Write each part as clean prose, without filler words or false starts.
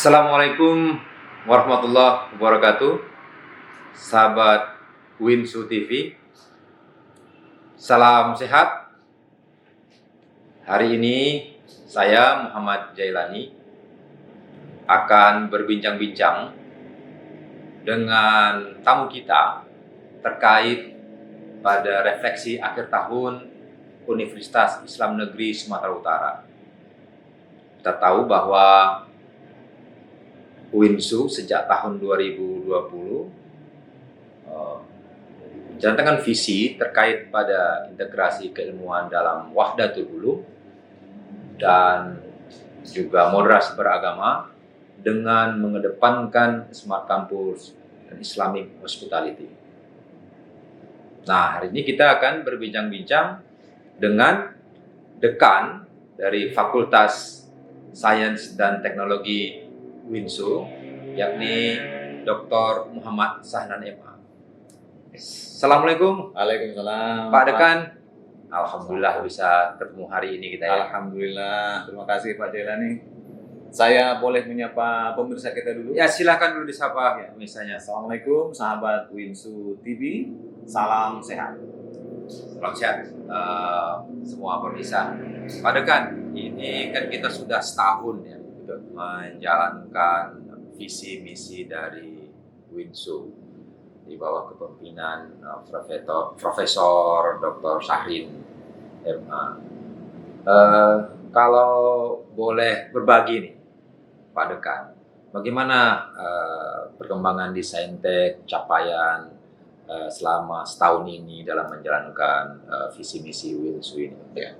Assalamualaikum warahmatullahi wabarakatuh, sahabat Winsu TV. Salam sehat. Hari ini saya Muhammad Jailani akan berbincang-bincang dengan tamu kita terkait pada refleksi akhir tahun Universitas Islam Negeri Sumatera Utara. Kita tahu bahwa Winsu sejak tahun 2020 mencantumkan visi terkait pada integrasi keilmuan dalam Wahdatul Ulum dan juga moderasi beragama dengan mengedepankan Smart Campus dan Islamic Hospitality. Nah, hari ini kita akan berbincang-bincang dengan dekan dari Fakultas Sains dan Teknologi Winsu, yakni Dr. Muhammad Sahnan MA. Assalamualaikum. Waalaikumsalam. Pak Dekan, alhamdulillah bisa ketemu hari ini kita ya. Alhamdulillah, terima kasih Pak Jailani. Saya boleh menyapa pemirsa kita dulu? Ya, silakan dulu disapa ya, misalnya. Assalamualaikum sahabat Winsu TV, salam sehat. Salam sehat semua pemirsa. Pak Dekan, ini kan kita sudah setahun ya menjalankan visi misi dari Winsu di bawah kepemimpinan Profesor Dr. Syahrin MA. Kalau boleh berbagi nih Pak Dekan, bagaimana perkembangan di Saintek, capaian selama setahun ini dalam menjalankan visi misi Winsu ini? Ya.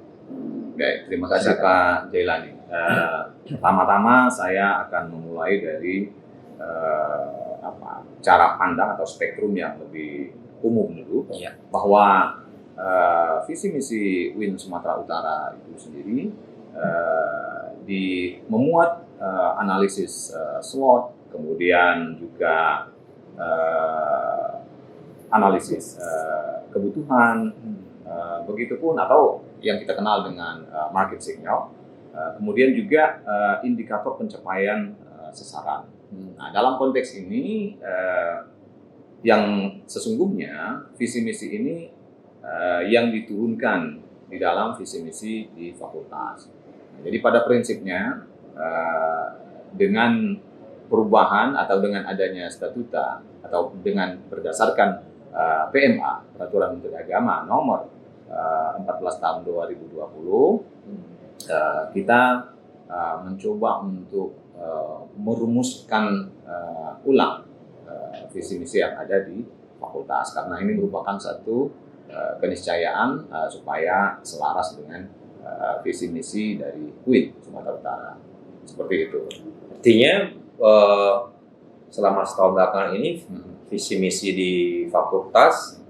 Baik, terima kasih Pak Jailani. Pertama-tama saya akan memulai dari cara pandang atau spektrum yang lebih umum dulu, ya. Bahwa visi misi Win Sumatera Utara itu sendiri memuat analisis SWOT, kemudian juga analisis kebutuhan, begitupun atau yang kita kenal dengan market signal, kemudian juga indikator pencapaian sasaran. Nah, dalam konteks ini yang sesungguhnya visi misi ini yang diturunkan di dalam visi misi di fakultas. Jadi pada prinsipnya dengan perubahan atau dengan adanya statuta atau dengan berdasarkan PMA, Peraturan Menteri Agama nomor 14 tahun 2020, kita mencoba untuk merumuskan ulang visi misi yang ada di fakultas, karena ini merupakan satu keniscayaan supaya selaras dengan visi misi dari UIN Sumatera Utara. Seperti itu. Artinya selama setahun belakangan ini visi misi di fakultas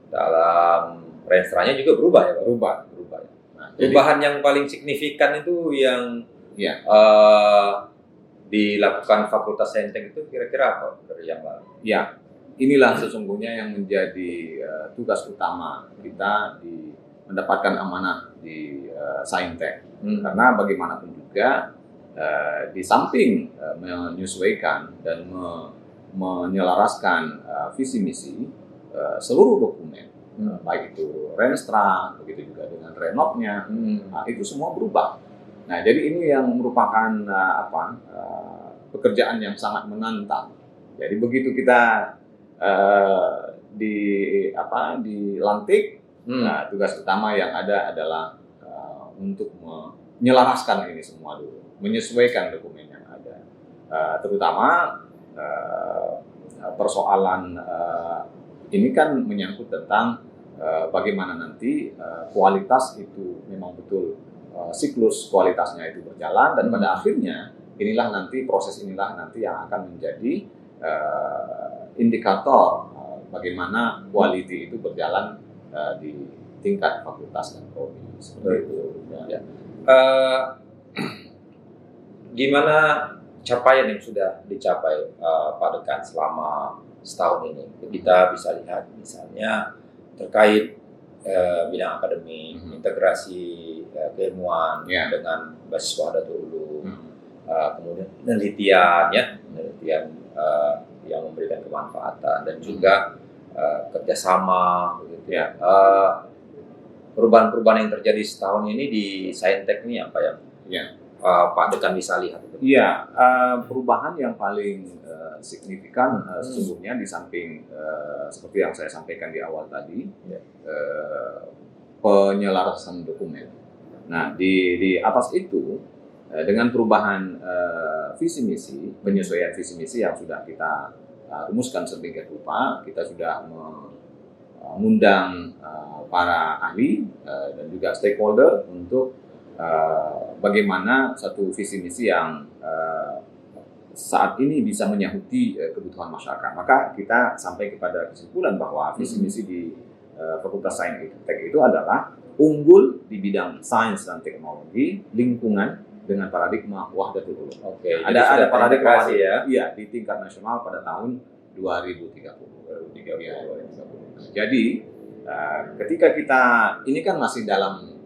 dalam registranya juga berubah ya, Pak? Berubah. Nah, perubahan yang paling signifikan itu yang dilakukan Fakultas Saintek itu kira-kira apa dari yang lalu? Ya, inilah sesungguhnya yang menjadi tugas utama kita di mendapatkan amanah di Saintek. Karena bagaimanapun juga di samping menyesuaikan dan menyelaraskan visi misi seluruh dokumen, baik itu Renstra, begitu juga dengan Renopnya, nah, itu semua berubah. Nah, jadi ini yang merupakan pekerjaan yang sangat menantang. Jadi begitu kita dilantik, nah, tugas utama yang ada adalah untuk menyelaraskan ini semua dulu, menyesuaikan dokumen yang ada. Terutama persoalan ini kan menyangkut tentang bagaimana nanti kualitas itu memang betul siklus kualitasnya itu berjalan, dan pada akhirnya proses inilah nanti yang akan menjadi indikator bagaimana quality itu berjalan di tingkat fakultas dan prodi seperti itu. Ya. Gimana capaian yang sudah dicapai Pak Dekan selama setahun ini? Kita bisa lihat misalnya terkait bidang akademik, integrasi keilmuan dengan basis Wahdatul Ulum, kemudian penelitian yang memberikan kemanfaatan, dan juga kerjasama, begitu ya. Perubahan-perubahan yang terjadi setahun ini di Saintek ini apa yang Pak Dekan bisa lihat? Iya, perubahan yang paling signifikan sesungguhnya di samping seperti yang saya sampaikan di awal tadi, penyelarasan dokumen. Nah, di atas itu dengan perubahan visi misi, penyesuaian visi misi yang sudah kita rumuskan sedemikian rupa, kita sudah mengundang para ahli dan juga stakeholder untuk bagaimana satu visi misi yang saat ini bisa menyahuti kebutuhan masyarakat. Maka kita sampai kepada kesimpulan bahwa visi misi di Fakultas Sains Tek itu adalah unggul di bidang sains dan teknologi, lingkungan dengan paradigma Wahdatul Ulum. Oke, ada paradigma ya. Iya, di tingkat nasional pada tahun 2030. Jadi ketika kita ini kan masih dalam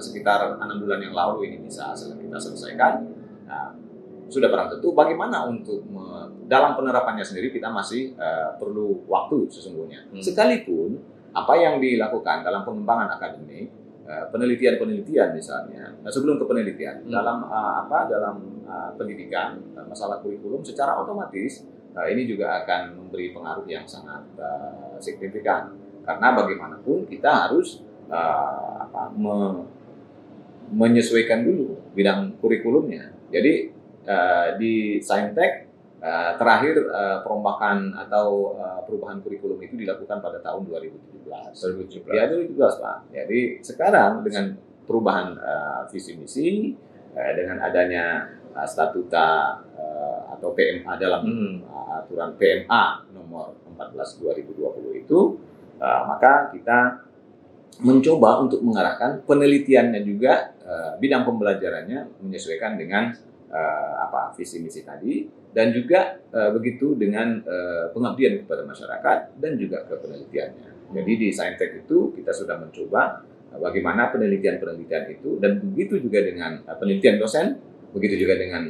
sekitar 6 bulan yang lalu ini bisa kita selesaikan. Sudah barang tentu bagaimana untuk dalam penerapannya sendiri kita masih perlu waktu sesungguhnya. Sekalipun apa yang dilakukan dalam pengembangan akademik, penelitian misalnya, sebelum ke penelitian dalam pendidikan, masalah kurikulum secara otomatis ini juga akan memberi pengaruh yang sangat signifikan, karena bagaimanapun kita harus menyesuaikan dulu bidang kurikulumnya. Jadi di Saintek terakhir perombakan atau perubahan kurikulum itu dilakukan pada tahun 2017. Ya, 2017 Pak. Jadi sekarang dengan perubahan visi misi, dengan adanya statuta atau PMA dalam aturan PMA nomor 14 2020 itu, maka kita mencoba untuk mengarahkan penelitiannya juga, bidang pembelajarannya menyesuaikan dengan visi misi tadi, dan juga begitu dengan pengabdian kepada masyarakat dan juga ke penelitiannya. Jadi di Saintek itu kita sudah mencoba bagaimana penelitian itu, dan begitu juga dengan penelitian dosen, begitu juga dengan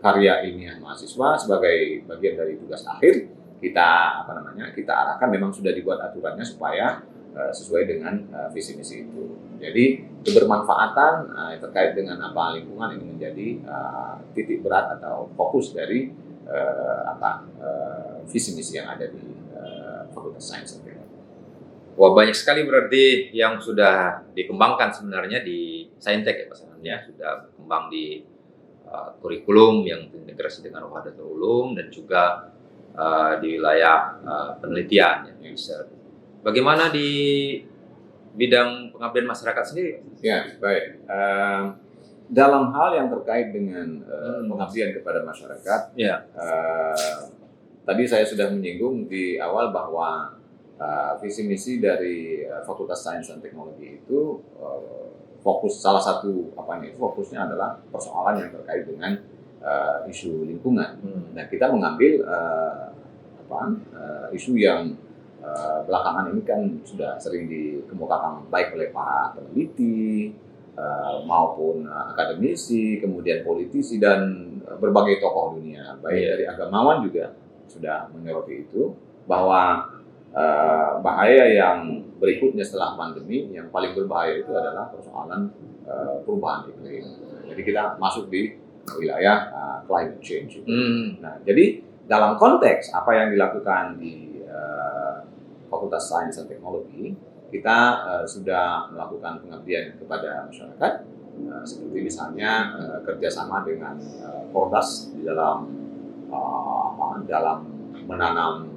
karya ilmiah mahasiswa sebagai bagian dari tugas akhir kita kita arahkan, memang sudah dibuat aturannya supaya sesuai dengan visi misi itu. Jadi kebermanfaatan terkait dengan lingkungan ini menjadi titik berat atau fokus dari visi misi yang ada di Fakultas Sains dan Teknologi. Wah, banyak sekali berarti yang sudah dikembangkan sebenarnya di Saintek ya Pak Sanan, ya. Sudah berkembang di kurikulum yang terintegrasi dengan Wahdatul Ulum, dan juga di wilayah penelitian yang bisa. Bagaimana di bidang pengabdian masyarakat sendiri? Ya, baik. Dalam hal yang terkait dengan pengabdian kepada masyarakat, tadi saya sudah menyinggung di awal bahwa visi misi dari Fakultas Sains dan Teknologi itu salah satu fokusnya adalah persoalan yang terkait dengan isu lingkungan. Nah, kita mengambil isu yang belakangan ini kan sudah sering dikemukakan baik oleh para peneliti maupun akademisi, kemudian politisi dan berbagai tokoh dunia, baik dari agamawan juga sudah menyoroti itu, bahwa bahaya yang berikutnya setelah pandemi, yang paling berbahaya itu adalah persoalan perubahan iklim. Jadi kita masuk di wilayah climate change. Nah, jadi dalam konteks apa yang dilakukan di Fakultas Sains dan Teknologi kita sudah melakukan pengabdian kepada masyarakat, seperti misalnya kerjasama dengan Kordas di dalam menanam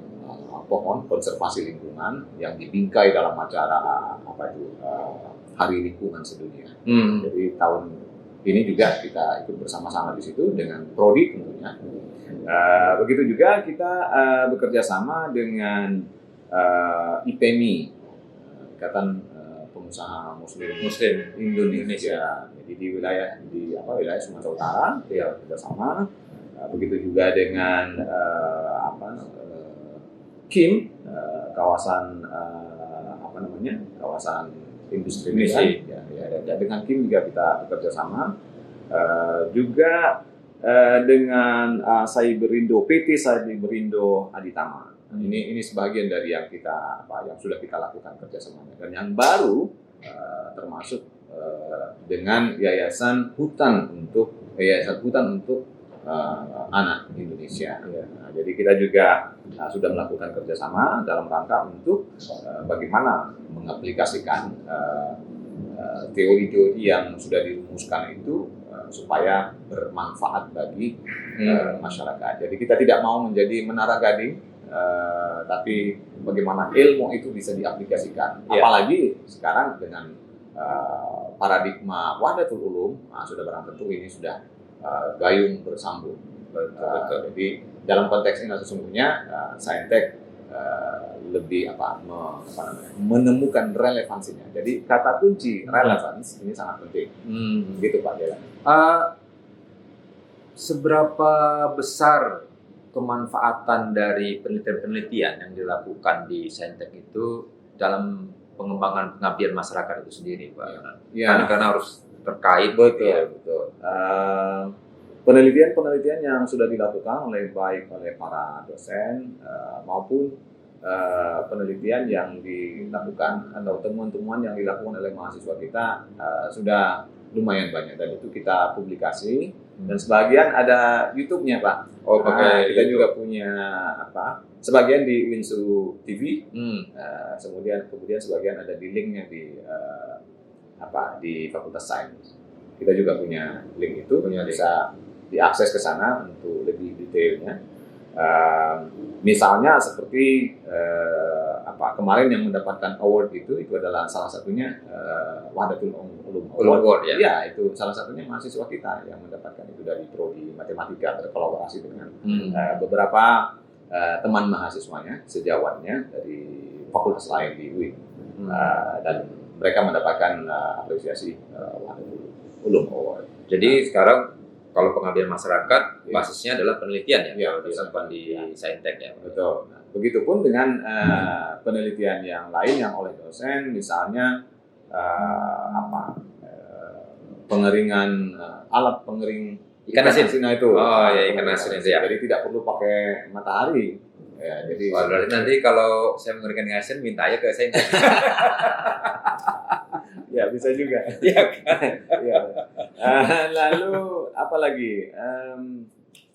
pohon konservasi lingkungan yang dibingkai dalam acara Hari Lingkungan Sedunia. Jadi tahun ini juga kita ikut bersama-sama di situ dengan Prodi tentunya. Begitu juga kita bekerja sama dengan IPMI, Ikatan Pengusaha Muslim Indonesia. Jadi di wilayah Sumatera Utara kita bekerjasama. Begitu juga dengan KIM, kawasan kawasan industri dan dengan KIM juga kita bekerja sama, juga dengan PT Cyberindo Aditama. Ini sebagian dari yang sudah kita lakukan kerjasamanya, dan yang baru termasuk dengan Yayasan Hutan untuk Anak Indonesia. Nah, jadi kita juga sudah melakukan kerjasama dalam rangka untuk bagaimana mengaplikasikan teori-teori yang sudah dirumuskan itu supaya bermanfaat bagi masyarakat. Jadi kita tidak mau menjadi menara gading, tapi bagaimana ilmu itu bisa diaplikasikan. Apalagi sekarang dengan paradigma Wahdatul Ulum, sudah barang tentu ini sudah gayung bersambung. Jadi dalam konteks ini sesungguhnya Saintek lebih menemukan relevansinya. Jadi kata kunci relevance ini sangat penting. Gitu Pak Dela. Seberapa besar kemanfaatan dari penelitian-penelitian yang dilakukan di Saintek itu dalam pengembangan pengabdian masyarakat itu sendiri, Pak? Karena harus terkait. Betul. Penelitian-penelitian yang sudah dilakukan baik oleh para dosen maupun penelitian yang dilakukan atau temuan-temuan yang dilakukan oleh mahasiswa kita sudah lumayan banyak, dan itu kita publikasi, dan sebagian ada YouTube-nya Pak. Kita YouTube juga punya sebagian di Winsu TV, kemudian sebagian ada di linknya di Fakultas Sains. Kita juga punya link itu, bisa diakses ke sana untuk lebih detailnya. Misalnya seperti kemarin yang mendapatkan award itu adalah salah satunya Wahdatul Ulum Award. Ya, itu salah satunya mahasiswa kita yang mendapatkan itu dari Prodi Matematika, berkolaborasi dengan beberapa teman mahasiswanya, sejawatnya dari fakultas lain di UIN, dan mereka mendapatkan apresiasi Wahdatul Ulum Award. Jadi sekarang kalau pengabdian masyarakat basisnya adalah penelitian yang dilakukan di Saintek ya. Betul. Nah, begitupun dengan penelitian yang lain yang oleh dosen, misalnya pengeringan alat pengering ikan asin itu. Ikan asin itu ya. Jadi tidak perlu pakai matahari. Ya, jadi berarti nanti kalau saya mengeringkan ikan asin minta aja ke Saintek. Ya, bisa juga. Iya kan? Ya. Lalu apa lagi?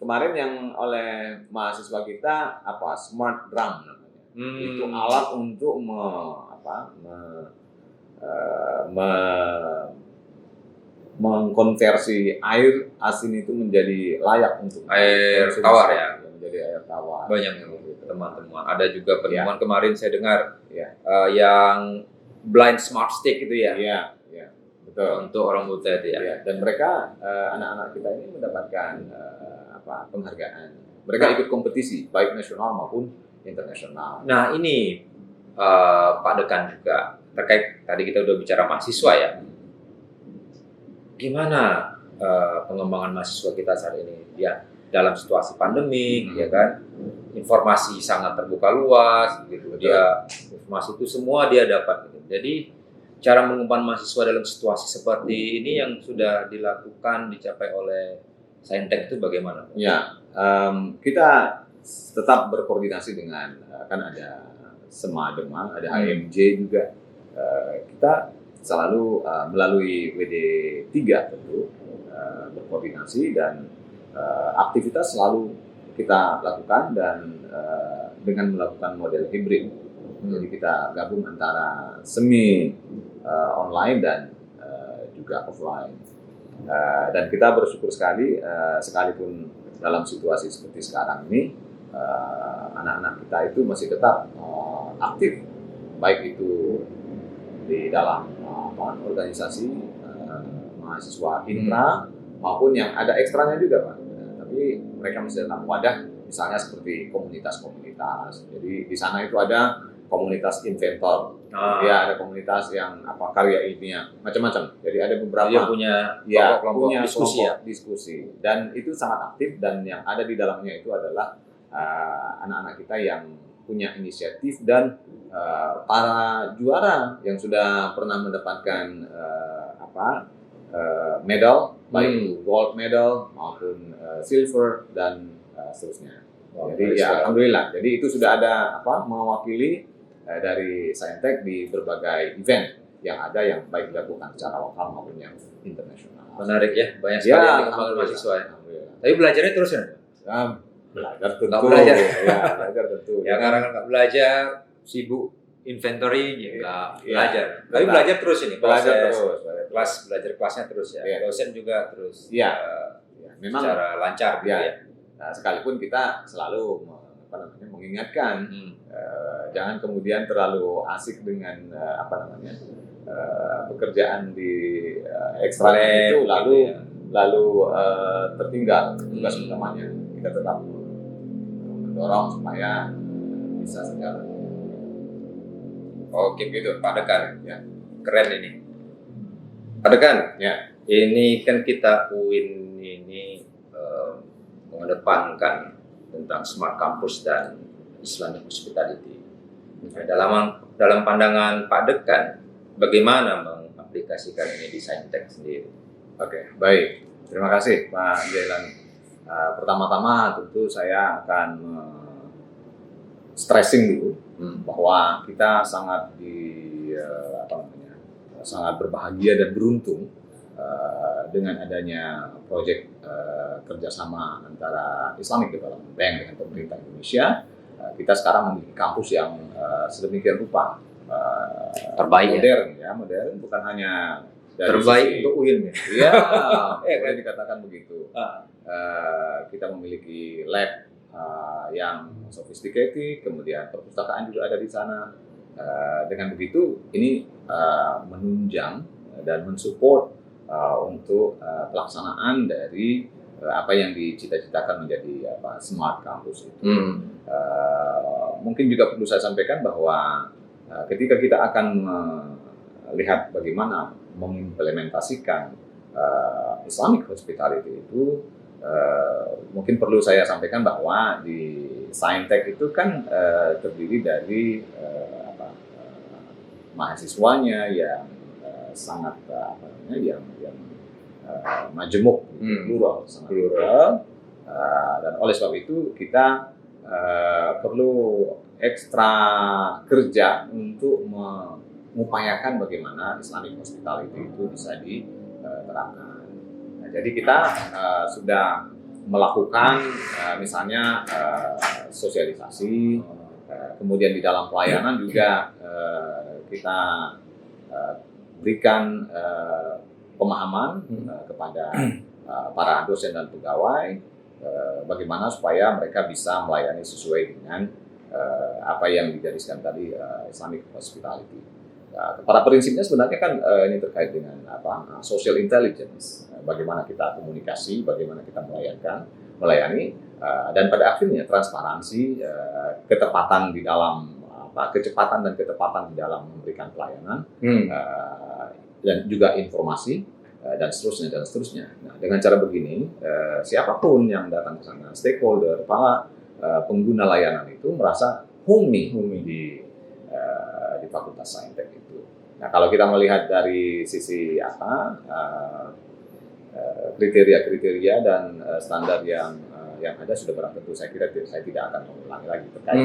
Kemarin yang oleh mahasiswa kita smart drum namanya. Itu alat untuk mengkonversi air asin itu menjadi layak untuk air tawar ya. Menjadi air tawar. Banyak teman-teman. Ada juga penemuan kemarin saya dengar yang blind smart stick itu ya. Iya, betul. Untuk orang buta itu ya. Ya. Dan mereka anak-anak kita ini mendapatkan penghargaan. Mereka ikut kompetisi baik nasional maupun internasional. Nah ini Pak Dekan juga terkait tadi kita udah bicara mahasiswa ya. Gimana pengembangan mahasiswa kita saat ini ya dalam situasi pandemik ya kan? Informasi sangat terbuka luas gitu. Informasi itu semua dia dapat gitu. Jadi cara mengembangkan mahasiswa dalam situasi seperti ini yang sudah dilakukan dicapai oleh Saintek itu bagaimana? Ya, kita tetap berkoordinasi dengan kan ada Semadema, ada HMJ juga. Kita selalu melalui WD3 tentu berkoordinasi, dan aktivitas selalu kita lakukan dan dengan melakukan model hibrid. Jadi kita gabung antara semi online dan juga offline. Dan kita bersyukur sekali, sekalipun dalam situasi seperti sekarang ini, anak-anak kita itu masih tetap aktif, baik itu di dalam organisasi mahasiswa intra maupun yang ada ekstranya juga, Pak. Tapi mereka masih dalam wadah, misalnya seperti komunitas-komunitas. Jadi di sana itu ada komunitas inventor, ya ada komunitas yang karya ilmiah, macam-macam. Jadi ada beberapa Dia punya kelompok diskusi ya. Diskusi, dan itu sangat aktif, dan yang ada di dalamnya itu adalah anak-anak kita yang punya inisiatif dan para juara yang sudah pernah mendapatkan medal, baik itu gold medal maupun silver dan seterusnya. Jadi ya alhamdulillah. Jadi itu sudah ada mewakili dari Saintek di berbagai event yang ada, yang baik dilakukan secara lokal maupun yang internasional. Menarik ya, banyak sekali yang dikembangkan mahasiswa. Tapi belajarnya terus ya? Belajar tentu. Nggak belajar. Ya, belajar tentu. Ya karena nggak belajar, sibuk inventory, nggak belajar. Tapi belajar terus ini. Belajar terus. Belajar kelasnya terus ya. Dosen juga terus. Iya. Memang secara lancar gitu ya. Nah, sekalipun kita selalu mengingatkan, jangan kemudian terlalu asik dengan pekerjaan di ekstra itu lalu tertinggal tugas utamanya. Kita tetap mendorong supaya bisa sejalan. Oke gitu, Pak Dekan. Ya, keren ini. Pak Dekan, ya. Ini kan kita UIN ini mengedepankan tentang smart campus dan Islamic hospitality. Dalam pandangan Pak Dekan, bagaimana mengaplikasikan ini di Saintek sendiri? Oke, baik. Terima kasih Pak Jailani. Pertama-tama tentu saya akan stressing dulu bahwa kita sangat sangat berbahagia dan beruntung dengan adanya proyek kerjasama antara Islamic Development Bank dengan pemerintah Indonesia. Kita sekarang memiliki kampus yang sedemikian rupa terbaik, modern, bukan hanya terbaik untuk UIN ya. Boleh dikatakan begitu. Kita memiliki lab yang sophisticated, kemudian perpustakaan juga ada di sana. Dengan begitu, ini menunjang dan mensupport untuk pelaksanaan dari apa yang dicita-citakan menjadi smart campus itu. Mungkin juga perlu saya sampaikan bahwa ketika kita akan melihat bagaimana mengimplementasikan Islamic hospitality itu, mungkin perlu saya sampaikan bahwa di Saintek itu kan terdiri dari mahasiswanya yang sangat yang majemuk, plural, sangat plural, dan oleh sebab itu kita perlu ekstra kerja untuk mengupayakan bagaimana Islamic hospitality itu bisa diterapkan. Nah, jadi kita sudah melakukan misalnya sosialisasi, kemudian di dalam pelayanan juga kita berikan pemahaman kepada para dosen dan pegawai bagaimana supaya mereka bisa melayani sesuai dengan apa yang digariskan tadi Islamic hospitality. Pada prinsipnya sebenarnya kan ini terkait dengan social intelligence, bagaimana kita komunikasi, bagaimana kita melayani, dan pada akhirnya transparansi, ketepatan di dalam kecepatan dan ketepatan di dalam memberikan pelayanan, dan juga informasi, dan seterusnya. Nah, dengan cara begini, siapapun yang datang ke sana, stakeholder, para pengguna layanan itu merasa homey di Fakultas Saintek itu. Nah, kalau kita melihat dari sisi kriteria dan standar yang ada sudah barang tentu, saya kira saya tidak akan mengulangi lagi terkait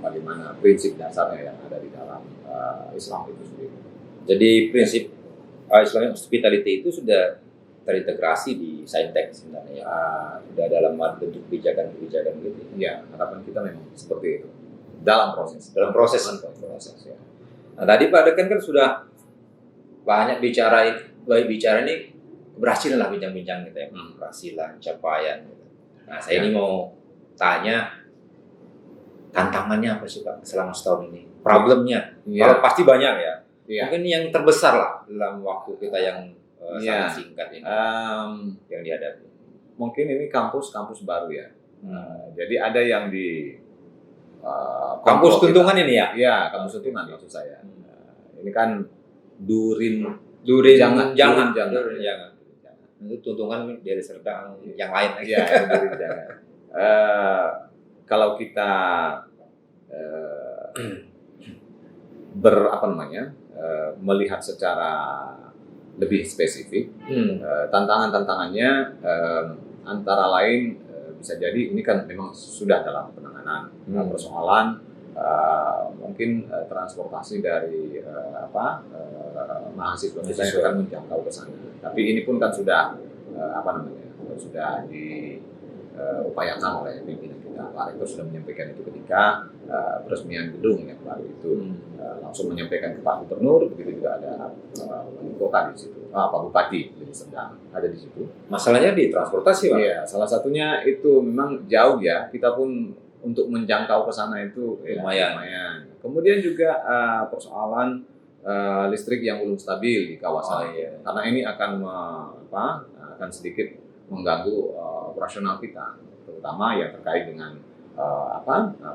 bagaimana prinsip dasarnya yang ada di dalam Islam itu sendiri. Jadi prinsip Islamic hospitality itu sudah terintegrasi di Saintek sebenarnya, sudah dalam bentuk kebijakan gitu. Ya, harapan kita memang seperti itu. dalam proses. Dalam proses. Ya. Nah, tadi Pak Dekan kan sudah banyak bicara ini keberhasilan lah bincang-bincang kita ya, keberhasilan, capaian. Gitu. Nah, saya ini mau tanya tantangannya apa sih Pak selama setahun ini? Problemnya, kalau pasti banyak ya. Mungkin yang terbesar lah dalam waktu kita yang sangat singkat ini yang dihadapi. Mungkin ini kampus baru ya. Jadi ada yang di kampus Tuntungan ini ya? Iya, kampus Tuntungan maksud saya. Ini kan Durin jangan. Itu Tuntungan dari Serdang yang lain. Iya, Durin jangan. Kalau kita melihat secara lebih spesifik, tantangannya antara lain bisa jadi ini kan memang sudah dalam penanganan persoalan mungkin transportasi dari mahasiswa kita yang akan menjangkau ke sana. Tapi ini pun kan sudah sudah diupayakan oleh pimpinan kita. Pak Rektor sudah menyampaikan itu ketika peresmian gedung yang baru itu, langsung menyampaikan ke Pak Gubernur. Begitu juga ada wali kota di situ, Pak Bupati jadi sedang ada di situ. Masalahnya di transportasi Pak? Iya, salah satunya itu memang jauh ya. Kita pun untuk menjangkau ke sana itu lumayan. Kemudian juga persoalan listrik yang belum stabil di kawasan. Karena ini akan sedikit mengganggu operasional kita, terutama yang terkait dengan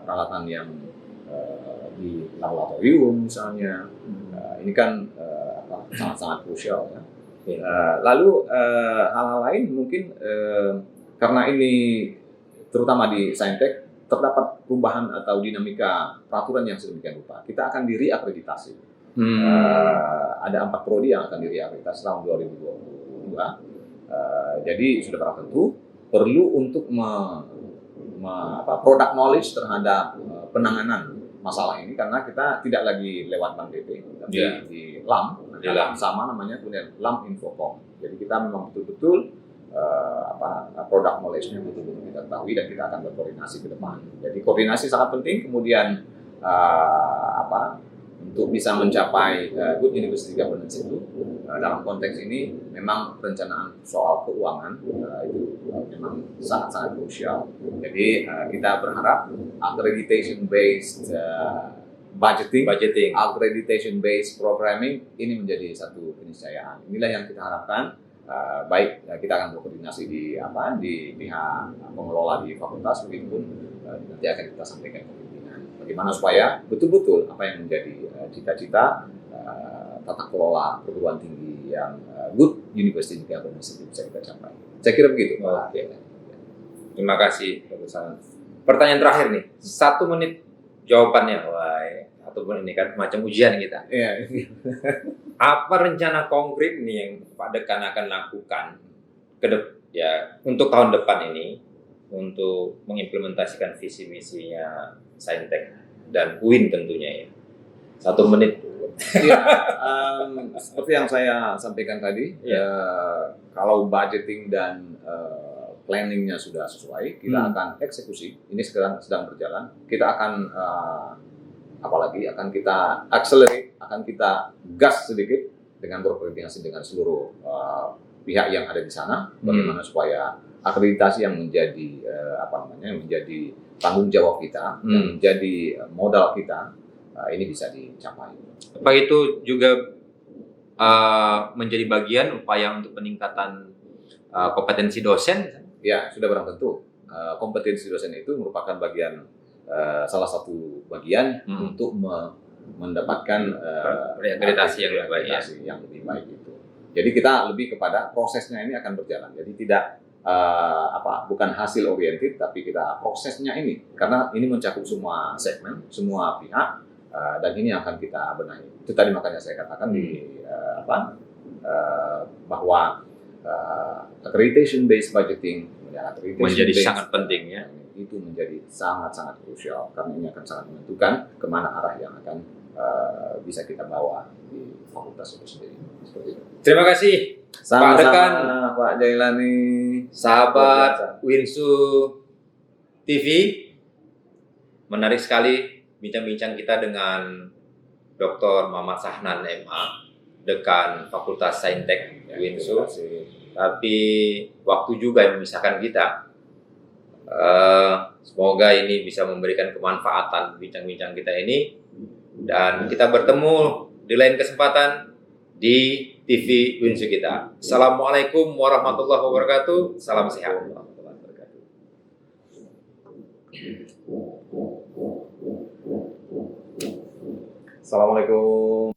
peralatan yang di laboratorium misalnya. Ini kan sangat-sangat krusial ya. Lalu hal-hal lain mungkin karena ini terutama di Saintek terdapat perubahan atau dinamika peraturan yang sedemikian rupa. Kita akan direakreditasi. Ada 4 prodi yang akan direakreditasi tahun 2022. Jadi sudah barang tentu perlu untuk product knowledge terhadap penanganan masalah ini, karena kita tidak lagi lewat Bank DP, tapi di LAM, sama namanya, kemudian LAM Infocom. Jadi kita memang betul-betul product knowledge-nya betul-betul kita ketahui dan kita akan berkoordinasi ke depan. Jadi koordinasi sangat penting. Kemudian untuk bisa mencapai good university governance itu dalam konteks ini memang perencanaan soal keuangan itu memang sangat-sangat krusial. Jadi kita berharap accreditation based budgeting, accreditation based programming ini menjadi satu keniscayaan. Inilah yang kita harapkan. Baik, kita akan berkoordinasi di pihak pengelola di fakultas, begitupun nanti akan kita sampaikan ke pimpinan bagaimana supaya betul-betul apa yang menjadi cita-cita tata kelola perguruan tinggi yang good university governance itu bisa kita capai. Saya kira begitu. Oke. Terima kasih Pak Gusman. Pertanyaan terakhir nih, 1 menit jawabannya, ataupun ini kan macam ujian kita. Iya. Apa rencana konkret nih yang Pak Dekan akan lakukan untuk tahun depan ini untuk mengimplementasikan visi misinya Saintek dan UIN tentunya ya? 1 menit. Ya, seperti yang saya sampaikan tadi, kalau budgeting dan planningnya sudah sesuai, kita akan eksekusi. Ini sekarang sedang berjalan. Kita akan akan kita accelerate, akan kita gas sedikit dengan berkoordinasi dengan seluruh pihak yang ada di sana. Bagaimana supaya akreditasi yang menjadi menjadi tanggung jawab kita, yang menjadi modal kita, ini bisa dicapai. Apa itu juga menjadi bagian upaya untuk peningkatan kompetensi dosen? Ya, sudah barang tentu. Kompetensi dosen itu merupakan bagian salah satu bagian untuk mendapatkan akreditasi yang lebih baik itu. Jadi kita lebih kepada prosesnya ini akan berjalan. Jadi tidak bukan hasil oriented, tapi kita prosesnya ini, karena ini mencakup semua segmen, semua pihak, dan ini akan kita benahi. Itu tadi makanya saya katakan bahwa accreditation based budgeting menjadi sangat penting ya. Itu menjadi sangat-sangat krusial, karena ini akan sangat menentukan kemana arah yang akan bisa kita bawa di fakultas itu sendiri. Seperti itu. Terima kasih Pak Dekan, Pak Jailani, sahabat Winsu TV. Menarik sekali bincang-bincang kita dengan Dr. Muhammad Sahnan MA, Dekan Fakultas Saintek Winsu. Tapi waktu juga yang memisahkan kita. Semoga ini bisa memberikan kemanfaatan bincang-bincang kita ini, dan kita bertemu di lain kesempatan di TV Winsu kita. Assalamualaikum warahmatullahi wabarakatuh. Salam sehat. Assalamualaikum.